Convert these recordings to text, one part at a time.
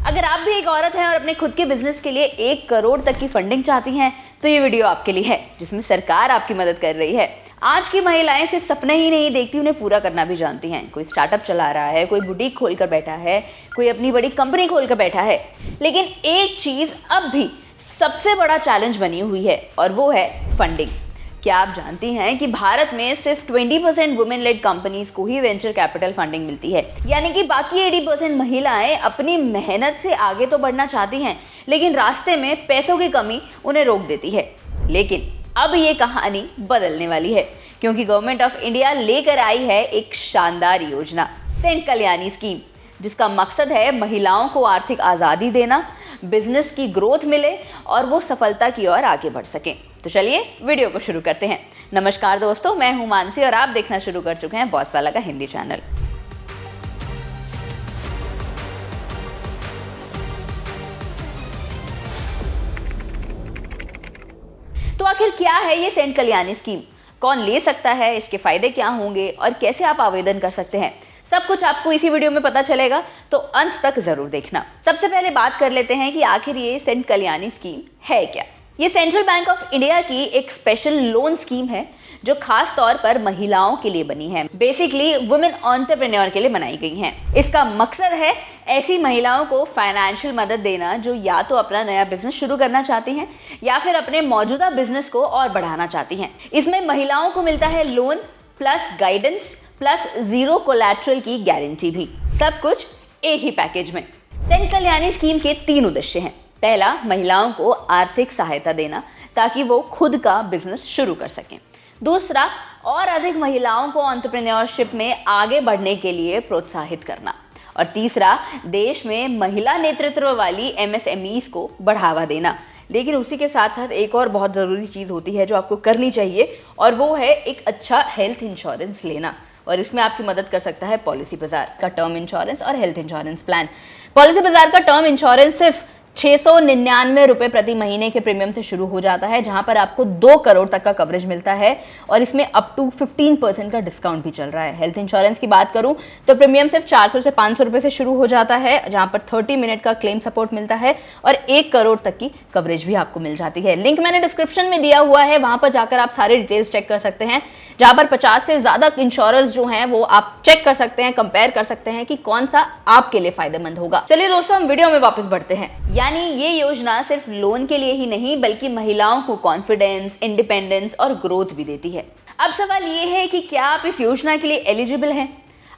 अगर आप भी एक औरत हैं और अपने खुद के बिजनेस के लिए 1 करोड़ तक की फंडिंग चाहती हैं तो ये वीडियो आपके लिए है, जिसमें सरकार आपकी मदद कर रही है। आज की महिलाएं सिर्फ सपने ही नहीं देखती, उन्हें पूरा करना भी जानती हैं। कोई स्टार्टअप चला रहा है, कोई बुटीक खोलकर बैठा है, कोई अपनी बड़ी कंपनी खोलकर बैठा है। लेकिन एक चीज अब भी सबसे बड़ा चैलेंज बनी हुई है और वो है फंडिंग। क्या आप जानती हैं कि भारत में सिर्फ 20% वुमेन लेड कंपनीज को ही वेंचर कैपिटल फंडिंग मिलती है, यानी कि बाकी 80% महिलाएं अपनी मेहनत से आगे तो बढ़ना चाहती हैं, लेकिन रास्ते में पैसों की कमी उन्हें रोक देती है। लेकिन अब ये कहानी बदलने वाली है, क्योंकि गवर्नमेंट ऑफ इंडिया लेकर आई है एक शानदार योजना, सेंट कल्याणी स्कीम, जिसका मकसद है महिलाओं को आर्थिक आज़ादी देना, बिजनेस की ग्रोथ मिले और वो सफलता की ओर आगे बढ़ सकें। तो चलिए वीडियो को शुरू करते हैं। नमस्कार दोस्तों, मैं हूं मानसी और आप देखना शुरू कर चुके हैं बॉस वाला का हिंदी चैनल। तो आखिर क्या है ये सेंट कल्याणी स्कीम, कौन ले सकता है, इसके फायदे क्या होंगे और कैसे आप आवेदन कर सकते हैं, सब कुछ आपको इसी वीडियो में पता चलेगा, तो अंत तक जरूर देखना। सबसे पहले बात कर लेते हैं कि आखिर ये सेंट कल्याणी स्कीम है क्या। ये सेंट्रल बैंक ऑफ इंडिया की एक स्पेशल लोन स्कीम है जो खास तौर पर महिलाओं के लिए बनी है। बेसिकली वुमेन एंटरप्रेन्योर के लिए बनाई गई है। इसका मकसद है ऐसी महिलाओं को फाइनेंशियल मदद देना जो या तो अपना नया बिजनेस शुरू करना चाहती हैं या फिर अपने मौजूदा बिजनेस को और बढ़ाना चाहती हैं। इसमें महिलाओं को मिलता है loan plus guidance plus 0 collateral की गारंटी भी, सब कुछ एक ही पैकेज में। सेंट कल्याणी स्कीम के 3 उद्देश्य हैं। पहला, महिलाओं को आर्थिक सहायता देना ताकि वो खुद का बिजनेस शुरू कर सकें। दूसरा, और अधिक महिलाओं को एंटरप्रेन्योरशिप में आगे बढ़ने के लिए प्रोत्साहित करना। और तीसरा, देश में महिला नेतृत्व वाली MSMEs को बढ़ावा देना। लेकिन उसी के साथ साथ एक और बहुत ज़रूरी चीज़ होती है जो आपको करनी चाहिए, और वो है एक अच्छा हेल्थ इंश्योरेंस लेना। और इसमें आपकी मदद कर सकता है पॉलिसी बाजार का टर्म इंश्योरेंस और हेल्थ इंश्योरेंस प्लान। पॉलिसी बाजार का टर्म इंश्योरेंस सिर्फ 699 रुपए प्रति महीने के प्रीमियम से शुरू हो जाता है, जहां पर आपको 2 करोड़ तक का कवरेज मिलता है और इसमें अप टू 15% का डिस्काउंट भी चल रहा है। हेल्थ इंश्योरेंस की बात करूं तो प्रीमियम सिर्फ 400 से 500 रुपए से शुरू हो जाता है, जहां पर 30 मिनट का क्लेम सपोर्ट मिलता है और 1 करोड़ तक की कवरेज भी आपको मिल जाती है। लिंक मैंने डिस्क्रिप्शन में दिया हुआ है, वहां पर जाकर आप सारे डिटेल्स चेक कर सकते हैं, जहां पर 50 से ज्यादा इंश्योरर्स जो हैं वो आप चेक कर सकते हैं, कंपेयर कर सकते हैं कि कौन सा आपके लिए फायदेमंद होगा। चलिए दोस्तों, हम वीडियो में वापस बढ़ते हैं। यानी ये योजना सिर्फ लोन के लिए ही नहीं बल्कि महिलाओं को कॉन्फिडेंस, इंडिपेंडेंस और ग्रोथ भी देती है। अब सवाल ये है कि क्या आप इस योजना के लिए एलिजिबल हैं?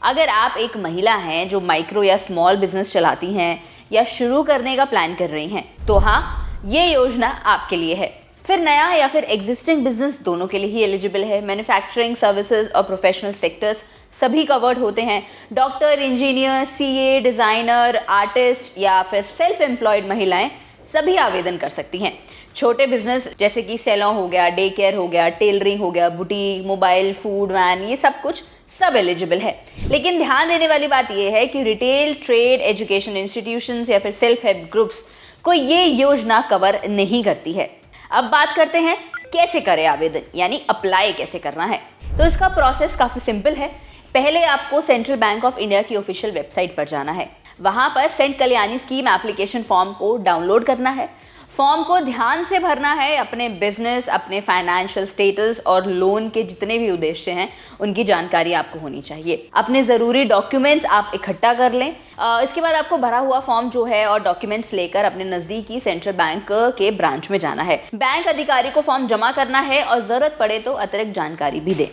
अगर आप एक महिला हैं जो माइक्रो या स्मॉल बिजनेस चलाती हैं या शुरू करने का प्लान कर रही हैं, तो हाँ, ये योजना आपके लिए है। फिर नया या फिर एग्जिस्टिंग बिजनेस, दोनों के लिए ही एलिजिबल है। मैन्युफैक्चरिंग, सर्विसेज और प्रोफेशनल सेक्टर्स सभी कवर्ड होते हैं। Doctor, engineer, CA, designer, artist या फिर सेल्फ एम्प्लॉयड महिलाएं सभी आवेदन कर सकती हैं। छोटे बिजनेस जैसे कि सैलून हो गया, डे केयर हो गया, टेलरिंग हो गया, बुटीक, मोबाइल, फूड वैन, ये सब एलिजिबल है। लेकिन ध्यान देने वाली बात यह है कि रिटेल, ट्रेड, एजुकेशन इंस्टीट्यूशंस या फिर सेल्फ हेल्प ग्रुप्स को ये योजना कवर नहीं करती है। अब बात करते हैं कैसे करें आवेदन, यानी अप्लाई कैसे करना है। तो इसका प्रोसेस काफी सिंपल है। पहले आपको सेंट्रल बैंक ऑफ इंडिया की ऑफिशियल वेबसाइट पर जाना है। वहां पर Cent Kalyani scheme application form को डाउनलोड करना है। फॉर्म को ध्यान से भरना है। अपने बिजनेस, अपने फाइनेंशियल स्टेटस और लोन के जितने भी उद्देश्य हैं उनकी जानकारी आपको होनी चाहिए। अपने ज़रूरी डॉक्यूमेंट्स आप इकट्ठा कर लें। इसके बाद आपको भरा हुआ फॉर्म जो है और डॉक्यूमेंट्स लेकर अपने नज़दीकी सेंट्रल बैंक के ब्रांच में जाना है। बैंक अधिकारी को फॉर्म जमा करना है और ज़रूरत पड़े तो अतिरिक्त जानकारी भी दें,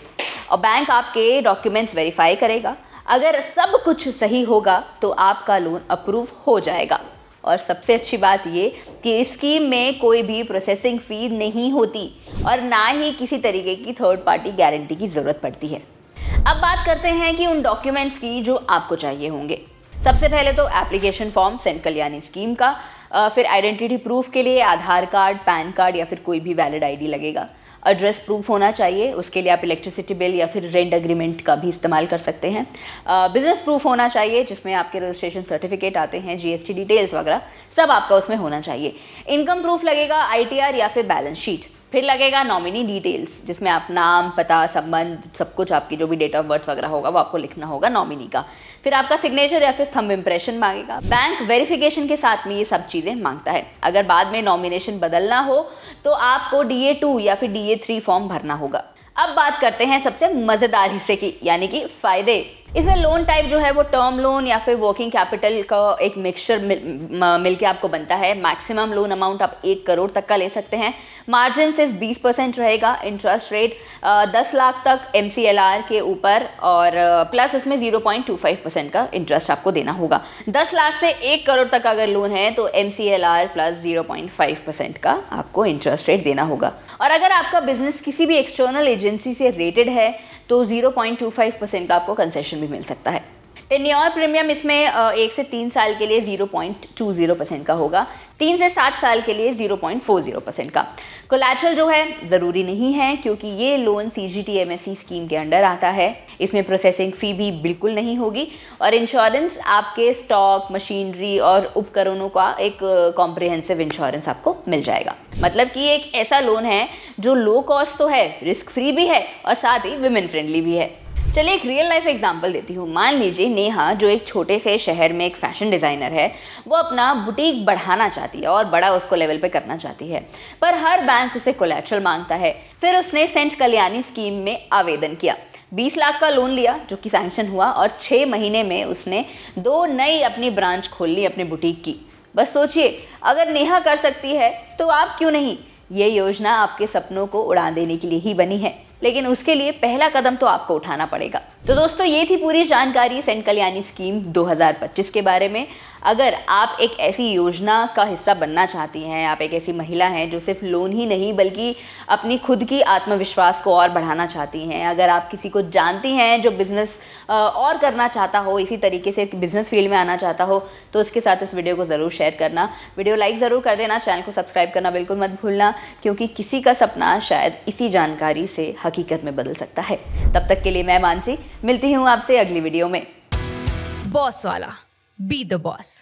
और बैंक आपके डॉक्यूमेंट्स वेरीफाई करेगा। अगर सब कुछ सही होगा तो आपका लोन अप्रूव हो जाएगा। और सबसे अच्छी बात ये कि इस स्कीम में कोई भी प्रोसेसिंग फी नहीं होती और ना ही किसी तरीके की थर्ड पार्टी गारंटी की ज़रूरत पड़ती है। अब बात करते हैं कि उन डॉक्यूमेंट्स की जो आपको चाहिए होंगे। सबसे पहले तो application form Cent Kalyani scheme का, फिर आइडेंटिटी प्रूफ के लिए आधार कार्ड, पैन कार्ड या फिर कोई भी वैलिड ID लगेगा। एड्रेस प्रूफ होना चाहिए, उसके लिए आप इलेक्ट्रिसिटी बिल या फिर रेंट एग्रीमेंट का भी इस्तेमाल कर सकते हैं। बिजनेस प्रूफ होना चाहिए जिसमें आपके रजिस्ट्रेशन सर्टिफिकेट आते हैं, GST डिटेल्स वगैरह सब आपका उसमें होना चाहिए। इनकम प्रूफ लगेगा, ITR या फिर बैलेंस शीट। फिर लगेगा नॉमिनी डिटेल्स, जिसमें आप नाम, पता, संबंध, सब कुछ, आपकी जो भी डेट ऑफ बर्थ वगैरह होगा वो आपको लिखना होगा नॉमिनी का। फिर आपका सिग्नेचर या फिर थंब इम्प्रेशन मांगेगा। बैंक वेरिफिकेशन के साथ में ये सब चीज़ें मांगता है। अगर बाद में नॉमिनेशन बदलना हो तो आपको DA2 या फिर DA3 फॉर्म भरना होगा। अब बात करते हैं सबसे मज़ेदार हिस्से की, यानी कि फ़ायदे। इसमें लोन टाइप जो है वो टर्म लोन या फिर वर्किंग कैपिटल का एक मिक्सचर मिलके आपको बनता है। मैक्सिमम लोन अमाउंट आप 1 करोड़ तक का ले सकते हैं। मार्जिन सिर्फ 20% रहेगा। इंटरेस्ट रेट 10 लाख तक MCLR के ऊपर, और प्लस उसमें 0.25% का इंटरेस्ट आपको देना होगा। 10 लाख से 1 करोड़ तक अगर लोन है तो MCLR प्लस 0.5% का आपको इंटरेस्ट रेट देना होगा। और अगर आपका बिजनेस किसी भी एक्सटर्नल एजेंसी से रेटेड है तो 0.25% का आपको कंसेशन भी मिल सकता है। टेन्योर प्रीमियम इसमें 1 से 3 साल के लिए 0.20% का होगा, 3 से 7 साल के लिए 0.40% का। कोलैटरल जो है ज़रूरी नहीं है, क्योंकि ये लोन CGTMSE स्कीम के अंडर आता है। इसमें प्रोसेसिंग फ़ी भी बिल्कुल नहीं होगी, और इंश्योरेंस आपके स्टॉक, मशीनरी और उपकरणों का एक कॉम्प्रिहेंसिव इंश्योरेंस आपको मिल जाएगा। मतलब कि एक ऐसा लोन है जो लो कॉस्ट तो है, रिस्क फ्री भी है और साथ ही विमेन फ्रेंडली भी है। चलिए एक रियल लाइफ एग्जांपल देती हूँ। मान लीजिए नेहा, जो एक छोटे से शहर में एक फैशन डिज़ाइनर है, वो अपना बुटीक बढ़ाना चाहती है और बड़ा उसको लेवल पे करना चाहती है, पर हर बैंक उसे कोलैटरल मांगता है। फिर उसने सेंट कल्याणी स्कीम में आवेदन किया, 20 लाख का लोन लिया जो कि सैंक्शन हुआ, और 6 महीने में उसने 2 नई अपनी ब्रांच खोल ली अपने बुटीक की। बस सोचिए, अगर नेहा कर सकती है तो आप क्यों नहीं। ये योजना आपके सपनों को उड़ा देने के लिए ही बनी है, लेकिन उसके लिए पहला कदम तो आपको उठाना पड़ेगा। तो दोस्तों, ये थी पूरी जानकारी सेंट कल्याणी स्कीम 2025 के बारे में। अगर आप एक ऐसी योजना का हिस्सा बनना चाहती हैं, आप एक ऐसी महिला हैं जो सिर्फ लोन ही नहीं बल्कि अपनी खुद की आत्मविश्वास को और बढ़ाना चाहती हैं, अगर आप किसी को जानती हैं जो बिज़नेस और करना चाहता हो, इसी तरीके से बिज़नेस फील्ड में आना चाहता हो, तो उसके साथ इस वीडियो को ज़रूर शेयर करना। वीडियो लाइक ज़रूर कर देना, चैनल को सब्सक्राइब करना बिल्कुल मत भूलना, क्योंकि किसी का सपना शायद इसी जानकारी से हकीकत में बदल सकता है। तब तक के लिए मैं मानसी मिलती हूँ आपसे अगली वीडियो में। बॉस वाला, बी द बॉस।